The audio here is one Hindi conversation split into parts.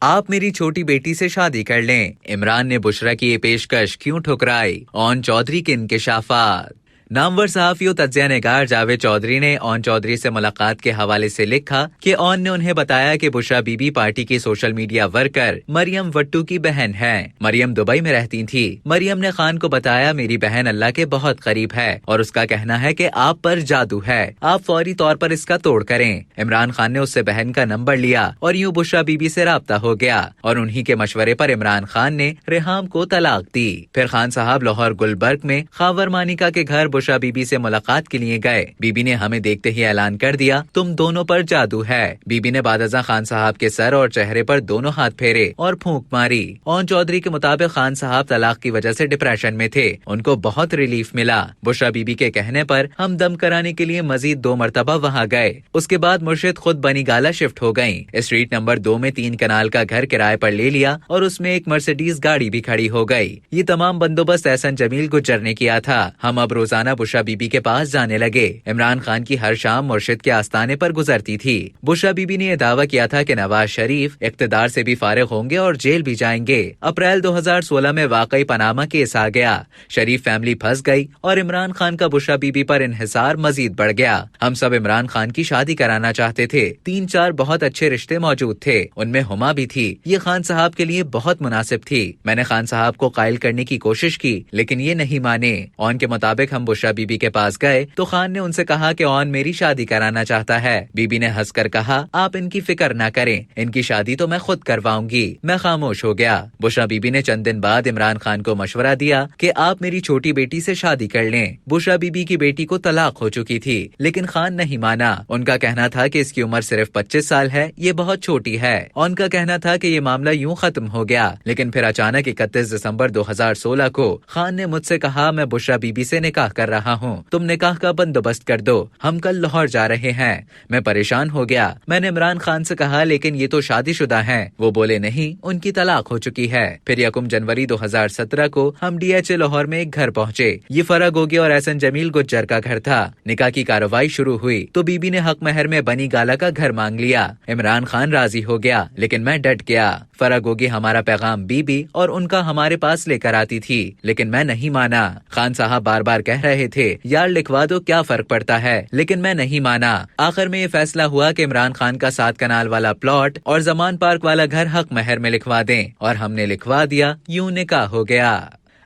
आप मेरी छोटी बेटी से शादी कर लें। इमरान ने बुशरा की ये पेशकश क्यों ठुकराई? ओन चौधरी के इंकिशाफात। नामवर सहाफी और तज्जिया निगार जावेद चौधरी ने ओन चौधरी से मुलाकात के हवाले से लिखा कि ओन ने उन्हें बताया कि बुशरा बीबी पार्टी की social media worker Maryam Wattoo की बहन है। मरियम दुबई में रहती थी। मरियम ने खान को बताया, मेरी बहन अल्लाह के बहुत करीब है और उसका कहना है कि आप पर जादू है, आप फौरी तौर पर इसका तोड़ करें। इमरान खान ने उससे बहन का नंबर लिया और यूं बुशरा बीबी से राब्ता हो गया और उन्हीं के मशवरे पर इमरान खान ने रेहाम को तलाक दी। फिर खान साहब लाहौर गुलबर्ग में खावर मानिका के घर बुशरा बीबी से मुलाकात के लिए गए। बीबी ने हमें देखते ही ऐलान कर दिया, तुम दोनों पर जादू है। बीबी ने बादजा खान साहब के सर और चेहरे पर दोनों हाथ फेरे और फूंक मारी। ओन चौधरी के मुताबिक खान साहब तलाक की वजह से डिप्रेशन में थे, उनको बहुत रिलीफ मिला। बुशरा बीबी के कहने पर हम दम कराने के लिए मजीद 2 मरतबा वहाँ गए। उसके बाद मुर्शिद खुद बनी गाला शिफ्ट हो गयी। स्ट्रीट नंबर 2 में 3 कनाल का घर किराए पर ले लिया और उसमें एक मर्सिडीज गाड़ी भी खड़ी हो गई। ये तमाम बंदोबस्त एहसन जमील गुज्जर ने किया था। हम अब रोजाना बुशरा बीबी के पास जाने लगे। इमरान खान की हर शाम मुर्शिद के आस्थाने पर गुजरती थी। बुशरा बीबी ने यह दावा किया था कि नवाज शरीफ इख्तिदार से भी फारिग होंगे और जेल भी जाएंगे। अप्रैल 2016 में वाकई पनामा केस आ गया। शरीफ फैमिली फंस गई और इमरान खान का बुशरा बीबी पर इन्हिसार मजीद बढ़ गया। हम सब इमरान खान की शादी कराना चाहते थे। 3-4 बहुत अच्छे रिश्ते मौजूद थे, उनमें हुमा भी थी। ये खान साहब के लिए बहुत मुनासिब थी। मैंने खान साहब को कायल करने की कोशिश की लेकिन ये नहीं माने। ओन के मुताबिक हम बुशरा बीबी के पास गए तो खान ने उनसे कहा कि ओन मेरी शादी कराना चाहता है। बीबी ने हंसकर कहा, आप इनकी फिक्र ना करें, इनकी शादी तो मैं खुद करवाऊंगी। मैं खामोश हो गया। बुशरा बीबी ने चंद दिन बाद इमरान खान को मशवरा दिया कि आप मेरी छोटी बेटी से शादी कर लें। बुशरा बीबी की बेटी को तलाक हो चुकी थी लेकिन खान नहीं माना। उनका कहना था कि इसकी उम्र सिर्फ 25 साल है, ये बहुत छोटी है। उनका कहना था कि ये मामला यूं खत्म हो गया। लेकिन फिर अचानक 31 दिसंबर 2016 को खान ने मुझसे कहा, मैं बुशरा बीबी से निकाह कर रहा हूँ, तुम निकाह का बंदोबस्त कर दो, हम कल लाहौर जा रहे हैं। मैं परेशान हो गया। मैंने इमरान खान से कहा, लेकिन ये तो शादीशुदा हैं। वो बोले, नहीं, उनकी तलाक हो चुकी है। फिर 1 जनवरी 2017 को हम DHA लाहौर में एक घर पहुँचे। ये फराग गोगी और एहसन जमील गुज्जर का घर था। निकाह की कार्रवाई शुरू हुई तो बीबी ने हक महर में बनी गाला का घर मांग लिया। इमरान खान राजी हो गया लेकिन मैं डट गया। फराग गोगी हमारा पैगाम बीबी और उनका हमारे पास लेकर आती थी लेकिन मैं नहीं माना। खान साहब बार बार कह रहे थे, यार लिखवा दो, क्या फर्क पड़ता है, लेकिन मैं नहीं माना। आखिर में ये फैसला हुआ कि इमरान खान का 7 कनाल वाला प्लॉट और जमान पार्क वाला घर हक महर में लिखवा दें और हमने लिखवा दिया। यूं निकाह हो गया।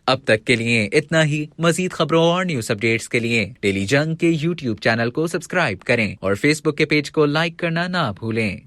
अब तक के लिए इतना ही। मजीद खबरों और न्यूज अपडेट्स के लिए डेली जंग के YouTube चैनल को सब्सक्राइब करें और Facebook के पेज को लाइक करना ना भूलें।